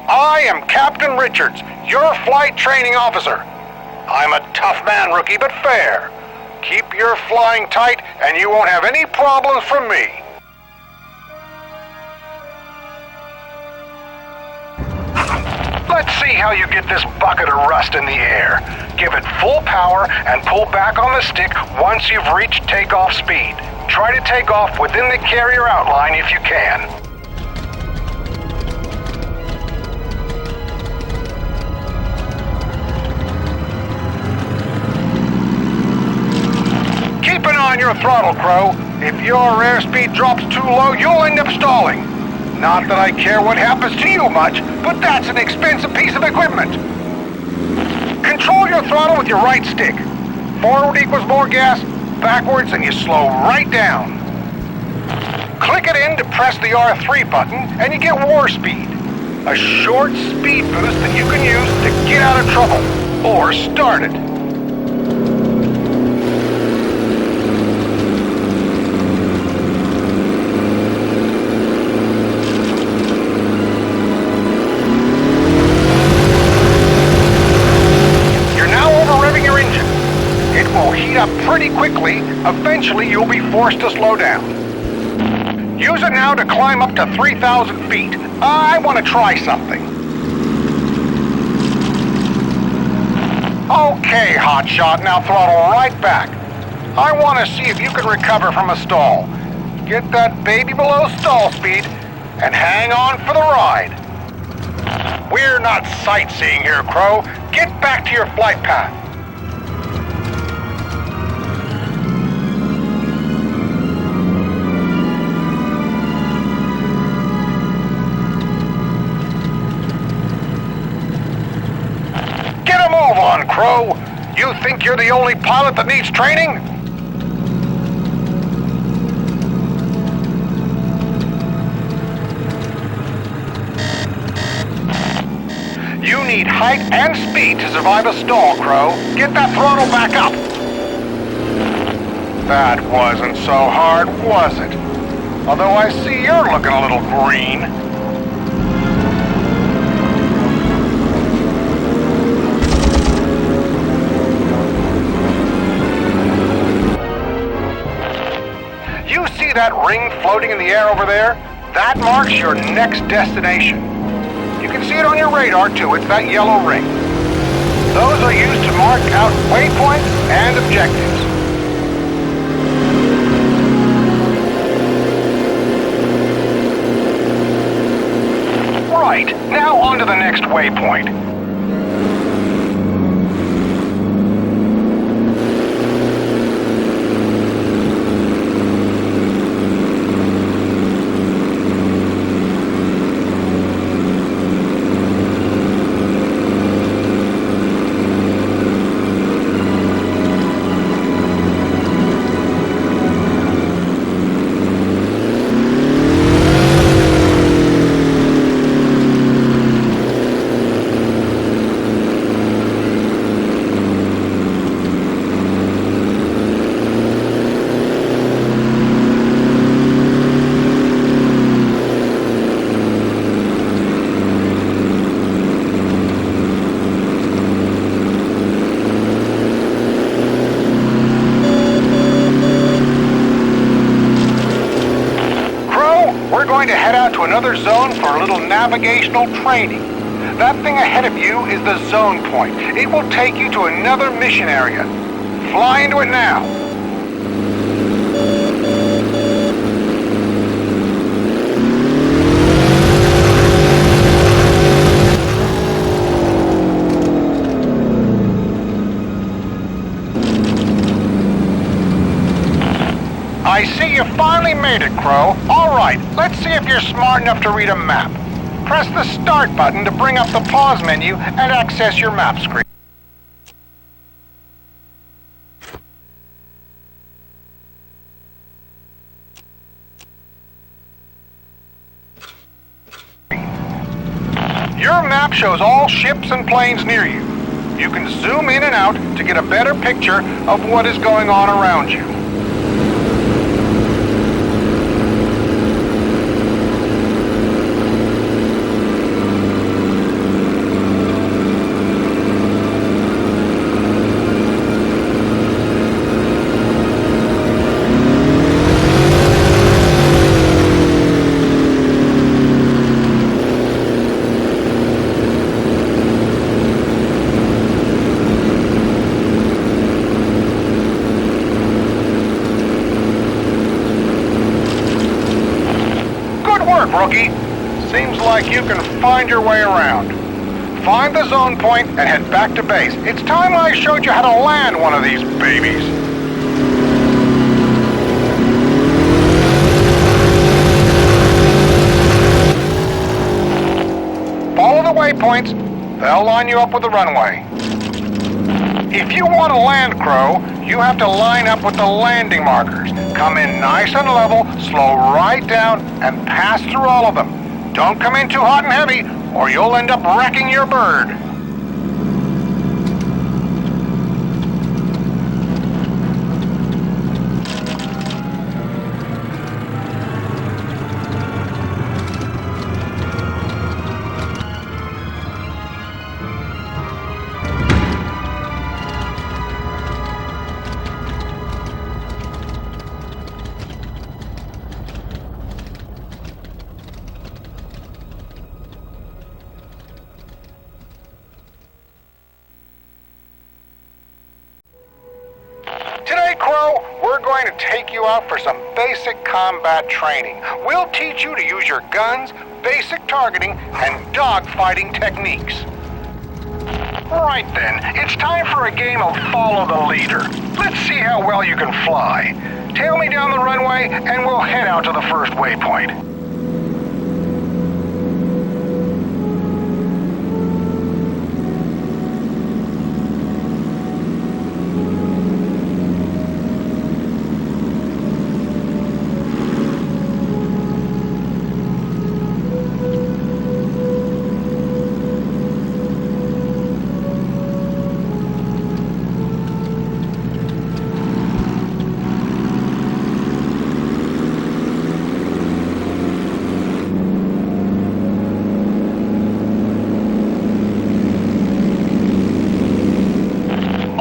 I am Captain Richards, your flight training officer. I'm a tough man, rookie, but fair. Keep your flying tight, and you won't have any problems from me. Let's see how you get this bucket of rust in the air. Give it full power and pull back on the stick once you've reached takeoff speed. Try to take off within the carrier outline if you can. Keep an eye on your throttle, Crow. If your airspeed drops too low, you'll end up stalling. Not that I care what happens to you much, but that's an expensive piece of equipment. Control your throttle with your right stick. Forward equals more gas, backwards and you slow right down. Click it in to press the R3 button and you get war speed. A short speed boost that you can use to get out of trouble, or start it. Pretty quickly, eventually you'll be forced to slow down. Use it now to climb up to 3,000 feet. I want to try something. Okay, hotshot, now throttle right back. I want to see if you can recover from a stall. Get that baby below stall speed and hang on for the ride. We're not sightseeing here, Crow. Get back to your flight path. Move on, Crow. You think you're the only pilot that needs training? You need height and speed to survive a stall, Crow. Get that throttle back up. That wasn't so hard, was it? Although I see you're looking a little green. That ring floating in the air over there, that marks your next destination. You can see it on your radar too, it's that yellow ring. Those are used to mark out waypoints and objectives. Right, now on to the next waypoint. Another zone for a little navigational training. That thing ahead of you is the zone point. It will take you to another mission area. Fly into it now. I see you finally made it, Crow. All right, let's see if you're smart enough to read a map. Press the Start button to bring up the Pause menu and access your map screen. Your map shows all ships and planes near you. You can zoom in and out to get a better picture of what is going on around you. Seems like you can find your way around. Find the zone point and head back to base. It's time I showed you how to land one of these babies. Follow the waypoints. They'll line you up with the runway. If you want to land, Crow, you have to line up with the landing markers. Come in nice and level, slow right down, and pass through all of them. Don't come in too hot and heavy, or you'll end up wrecking your bird. Today, Crow, we're going to take you out for some basic combat training. We'll teach you to use your guns, basic targeting, and dogfighting techniques. Right then, it's time for a game of follow the leader. Let's see how well you can fly. Tail me down the runway, and we'll head out to the first waypoint.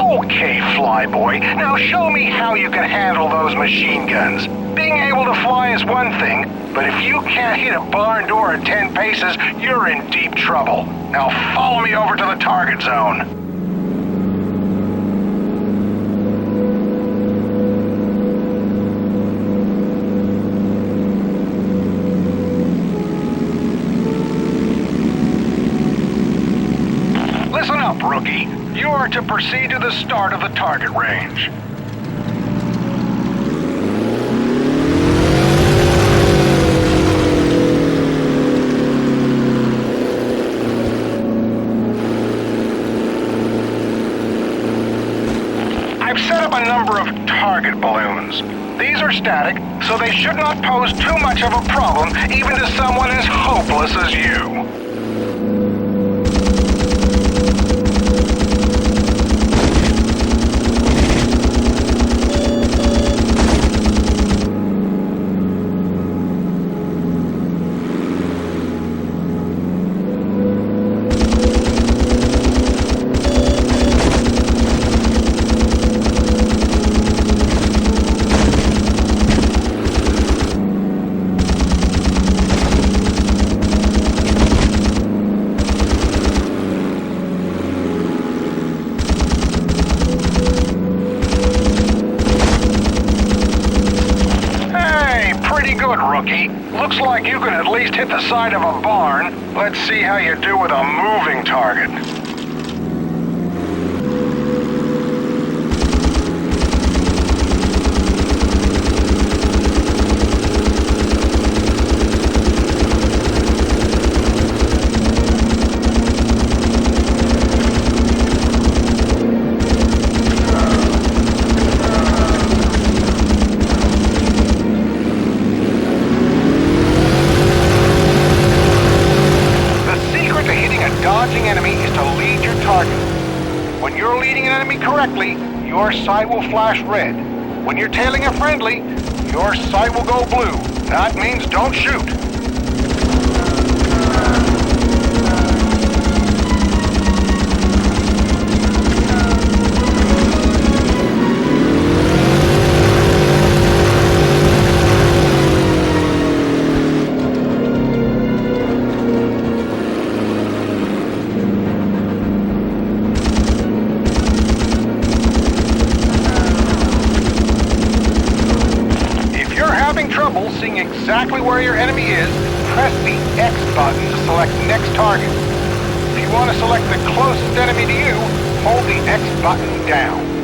Okay, Flyboy, now show me how you can handle those machine guns. Being able to fly is one thing, but if you can't hit a barn door at 10 paces, you're in deep trouble. Now follow me over to the target zone. Listen up, rookie. You are to proceed to the start of the target range. I've set up a number of target balloons. These are static, so they should not pose too much of a problem even to someone as hopeless as you. Good, rookie. Looks like you can at least hit the side of a barn. Let's see how you do with a moving target. When you're leading an enemy correctly, your sight will flash red. When you're tailing a friendly, your sight will go blue. That means don't shoot. Seeing exactly where your enemy X button to select next target. If you want to select the closest enemy to you, hold the X button down.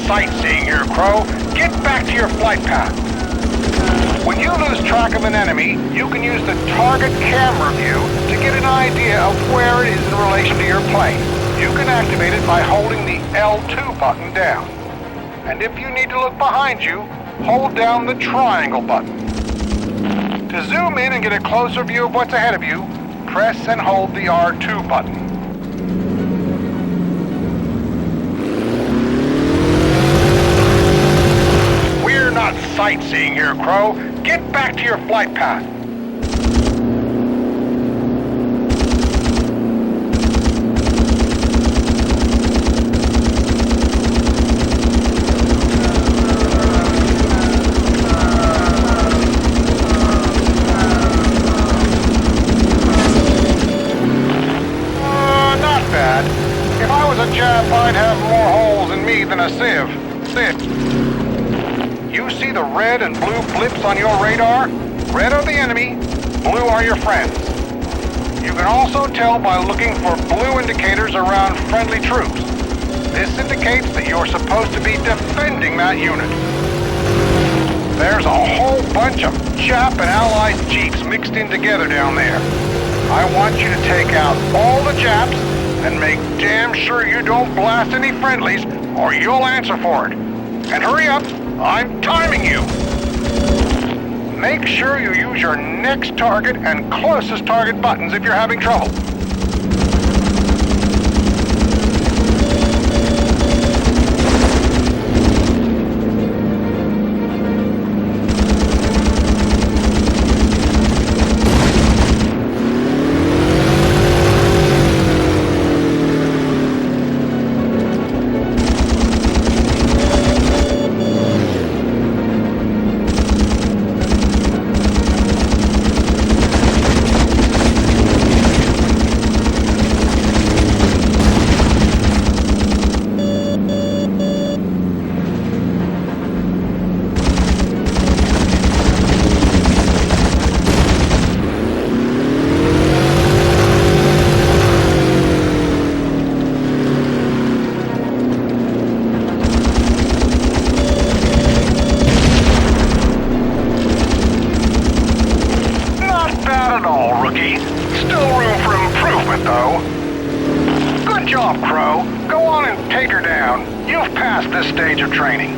Sightseeing here, Crow. Get back to your flight path. When you lose track of an enemy, you can use the target camera view to get an idea of where it is in relation to your plane. You can activate it by holding the L2 button down. And if you need to look behind you, hold down the triangle button. To zoom in and get a closer view of what's ahead of you, press and hold the R2 button. Not sightseeing here, Crow. Get back to your flight path. Not bad. If I was a Jap, I'd have more holes in me than a sieve. You see the red and blue blips on your radar? Red are the enemy, blue are your friends. You can also tell by looking for blue indicators around friendly troops. This indicates that you're supposed to be defending that unit. There's a whole bunch of Jap and Allied jeeps mixed in together down there. I want you to take out all the Japs and make damn sure you don't blast any friendlies or you'll answer for it. And hurry up! I'm timing you! Make sure you use your next target and closest target buttons if you're having trouble. Good job, Crow. Go on and take her down. You've passed this stage of training.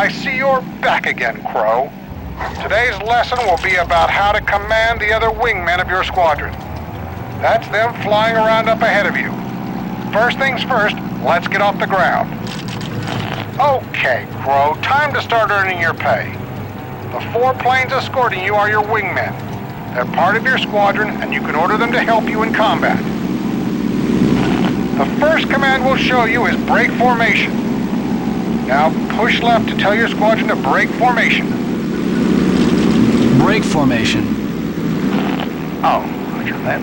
I see you're back again, Crow. Today's lesson will be about how to command the other wingmen of your squadron. That's them flying around up ahead of you. First things first, let's get off the ground. Okay, Crow, time to start earning your pay. The 4 planes escorting you are your wingmen. They're part of your squadron, and you can order them to help you in combat. The first command we'll show you is break formation. Now push left to tell your squadron to break formation. Break formation. Oh, roger that.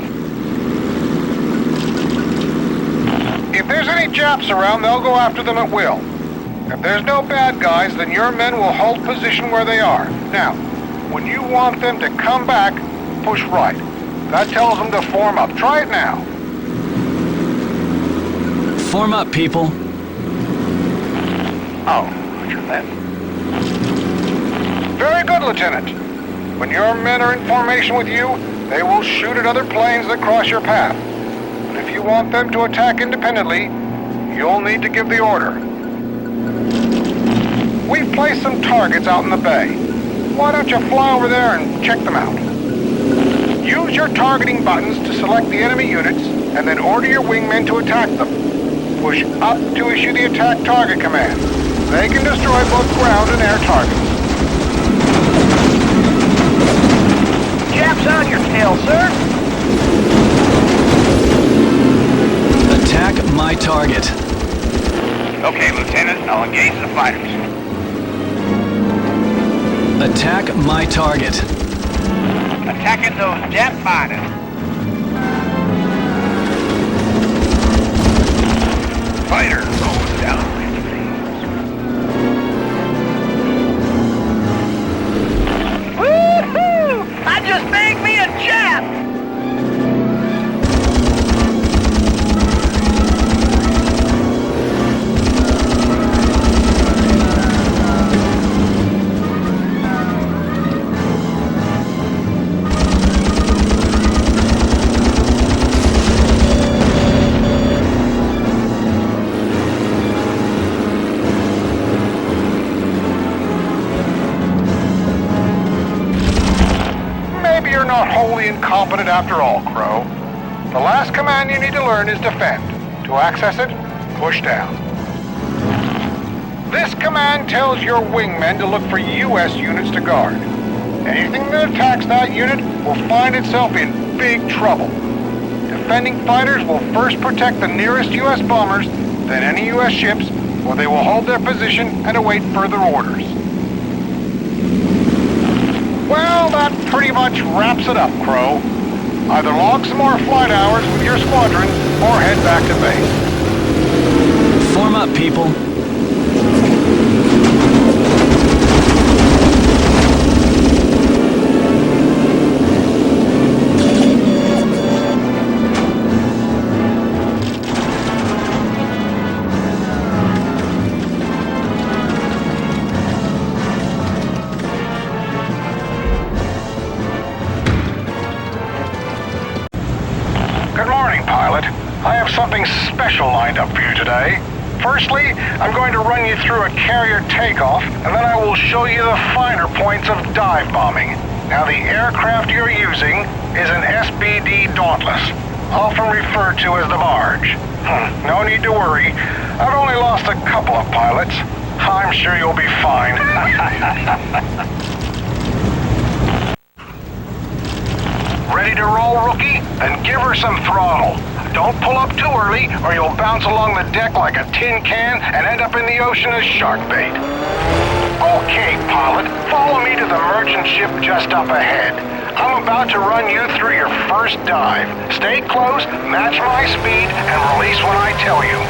If there's any Japs around, they'll go after them at will. If there's no bad guys, then your men will hold position where they are. Now, when you want them to come back, push right. That tells them to form up. Try it now. Form up, people. Oh, roger that. Very good, Lieutenant. When your men are in formation with you, they will shoot at other planes that cross your path. But if you want them to attack independently, you'll need to give the order. We've placed some targets out in the bay. Why don't you fly over there and check them out? Use your targeting buttons to select the enemy units, and then order your wingmen to attack them. Push up to issue the attack target command. They can destroy both ground and air targets. Japs on your tail, sir. Attack my target. Okay, Lieutenant, I'll engage the fighters. Attack my target. Attacking those Jap fighters. Fighter going down. Woohoo! I just bagged me a Jap! You're not wholly incompetent after all, Crow. The last command you need to learn is defend. To access it, push down. This command tells your wingmen to look for U.S. units to guard. Anything that attacks that unit will find itself in big trouble. Defending fighters will first protect the nearest U.S. bombers, then any U.S. ships, where they will hold their position and await further orders. Well, that pretty much wraps it up, Crow. Either log some more flight hours with your squadron, or head back to base. Form up, people. Good morning, pilot. I have something special lined up for you today. Firstly, I'm going to run you through a carrier takeoff, and then I will show you the finer points of dive bombing. Now, the aircraft you're using is an SBD Dauntless, often referred to as the barge. No need to worry. I've only lost a couple of pilots. I'm sure you'll be fine. Ready to roll, rookie? Then give her some throttle. Don't pull up too early, or you'll bounce along the deck like a tin can and end up in the ocean as shark bait. Okay, pilot, follow me to the merchant ship just up ahead. I'm about to run you through your first dive. Stay close, match my speed, and release when I tell you.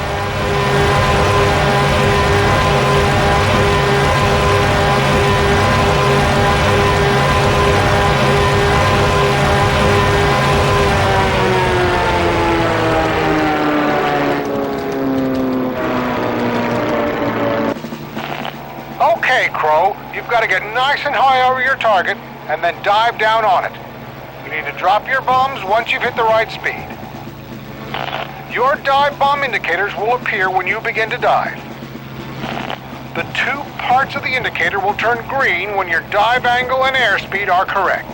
Okay, Crow, you've got to get nice and high over your target and then dive down on it. You need to drop your bombs once you've hit the right speed. Your dive bomb indicators will appear when you begin to dive. The 2 parts of the indicator will turn green when your dive angle and airspeed are correct.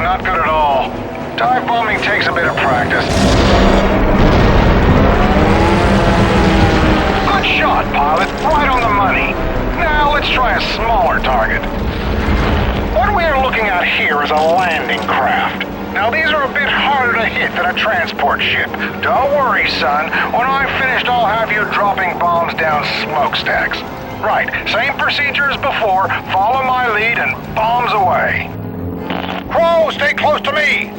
Not good at all. Dive bombing takes a bit of practice. Good shot, pilot. Right on the money. Now let's try a smaller target. What we are looking at here is a landing craft. Now these are a bit harder to hit than a transport ship. Don't worry, son. When I'm finished, I'll have you dropping bombs down smokestacks. Right, same procedure as before. Follow my lead and bombs away. Crow, stay close to me!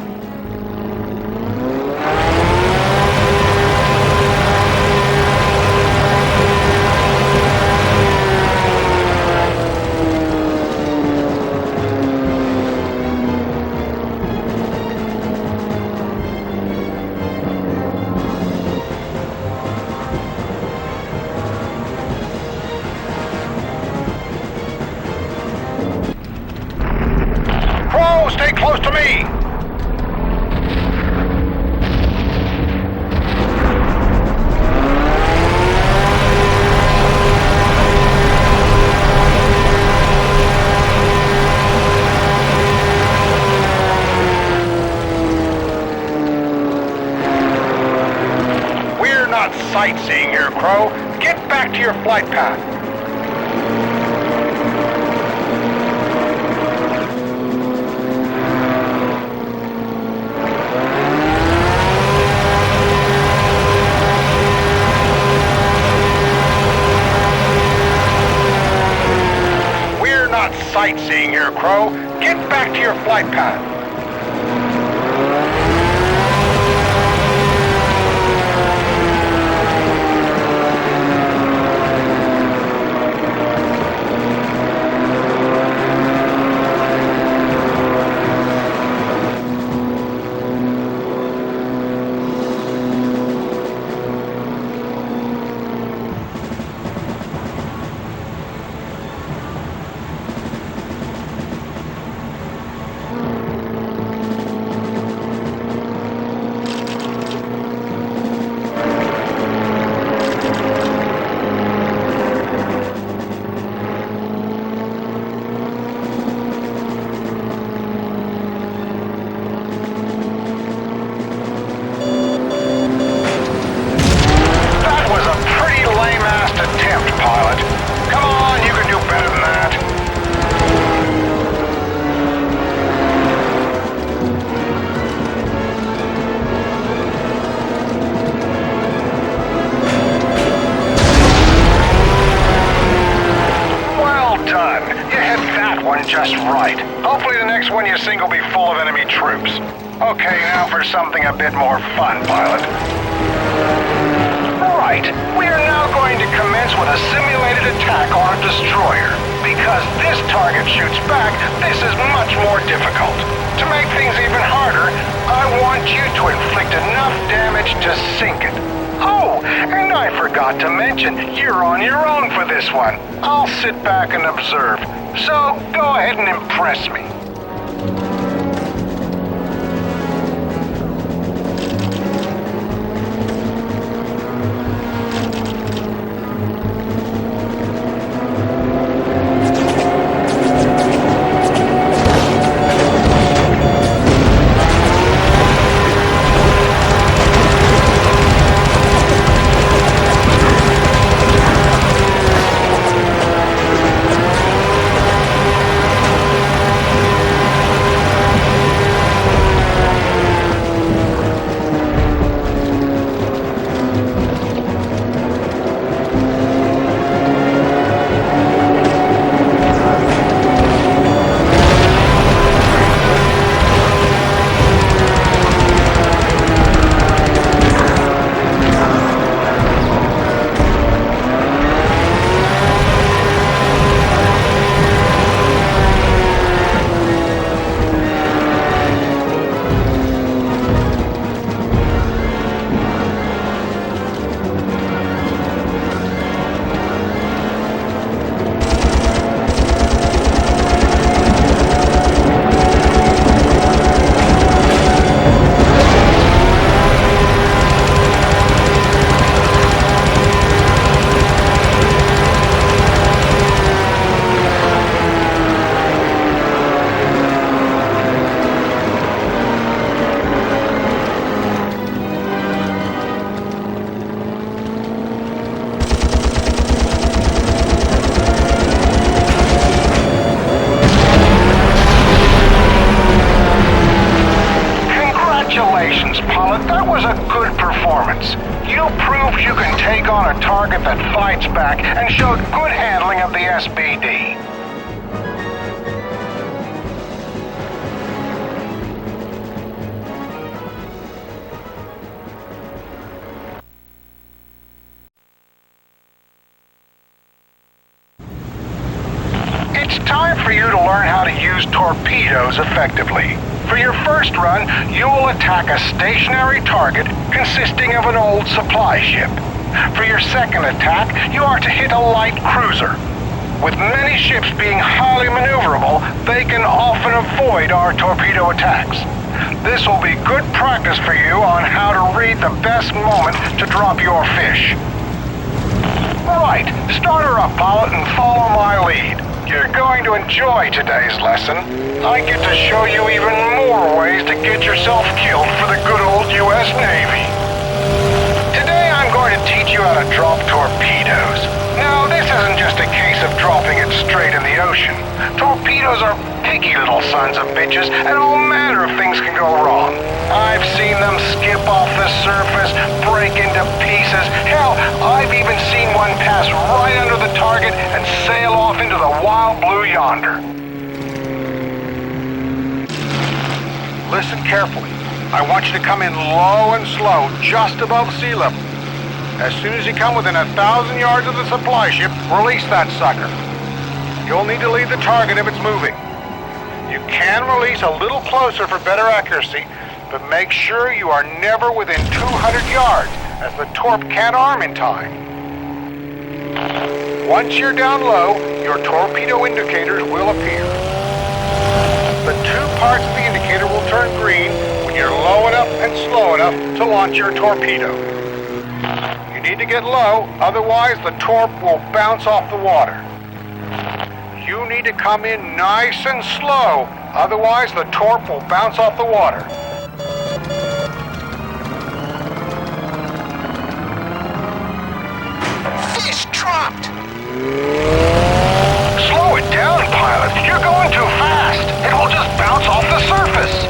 Crow, stay close to me! We're not sightseeing here, Crow. Get back to your flight path. Sightseeing here, Crow. Get back to your flight path. Just right. Hopefully the next one you sink will be full of enemy troops. Okay, now for something a bit more fun, pilot. Right. We are now going to commence with a simulated attack on a destroyer. Because this target shoots back, this is much more difficult. To make things even harder, I want you to inflict enough damage to sink it. Oh, and I forgot to mention, you're on your own for this one. I'll sit back and observe. So, go ahead and impress me. good performance. You proved you can take on a target that fights back and showed good handling of the SBD. It's time for you to learn how to use torpedoes effectively. For your first run, you will attack a stationary target consisting of an old supply ship. For your second attack, you are to hit a light cruiser. With many ships being highly maneuverable, they can often avoid our torpedo attacks. This will be good practice for you on how to read the best moment to drop your fish. Alright, start her up, pilot, and follow my lead. You're going to enjoy today's lesson. I get to show you even more ways to get yourself killed for the good old U.S. Navy. Today I'm going to teach you how to drop torpedoes. Now, this isn't just a case of dropping it straight in the ocean. Torpedoes are picky little sons of bitches, and all manner of things can go wrong. I've seen them skip off the surface, break into pieces. Hell, I've even seen one pass right under the target and sail off into the wild blue yonder. Listen carefully. I want you to come in low and slow, just above sea level. As soon as you come within 1,000 yards of the supply ship, release that sucker. You'll need to lead the target if it's moving. You can release a little closer for better accuracy, but make sure you are never within 200 yards, as the torp can't arm in time. Once you're down low, your torpedo indicators will appear. The two parts of the indicator will turn green when you're low enough and slow enough to launch your torpedo. You need to get low, otherwise the torp will bounce off the water. You need to come in nice and slow, otherwise the torp will bounce off the water. Fish dropped! Slow it down, pilot. You're going too fast. It will just bounce off the surface.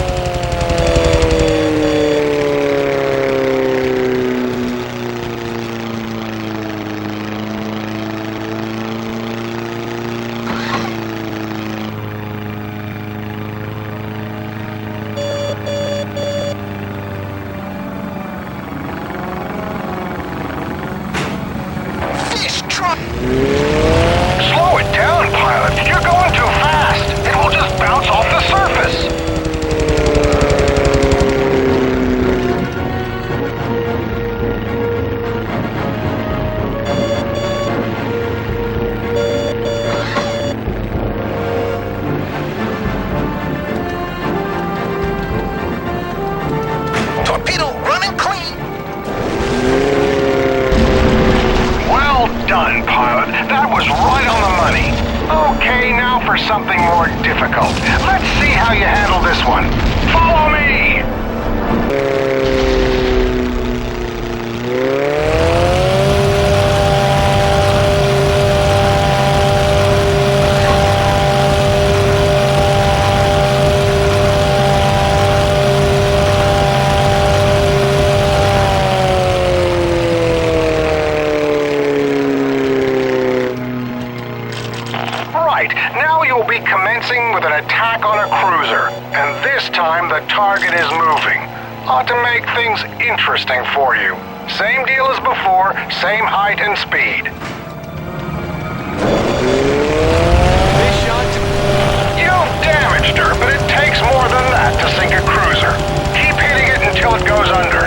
Slow it down, pilot. You're going too fast. It will just bounce off the surface. Torpedo running clean. Well done, pilot. That was right on the money. Okay, now for something more difficult. Let's see how you handle this one. Follow me! Now you'll be commencing with an attack on a cruiser, and this time the target is moving. Ought to make things interesting for you. Same deal as before, same height and speed. This shot. You've damaged her, but it takes more than that to sink a cruiser. Keep hitting it until it goes under.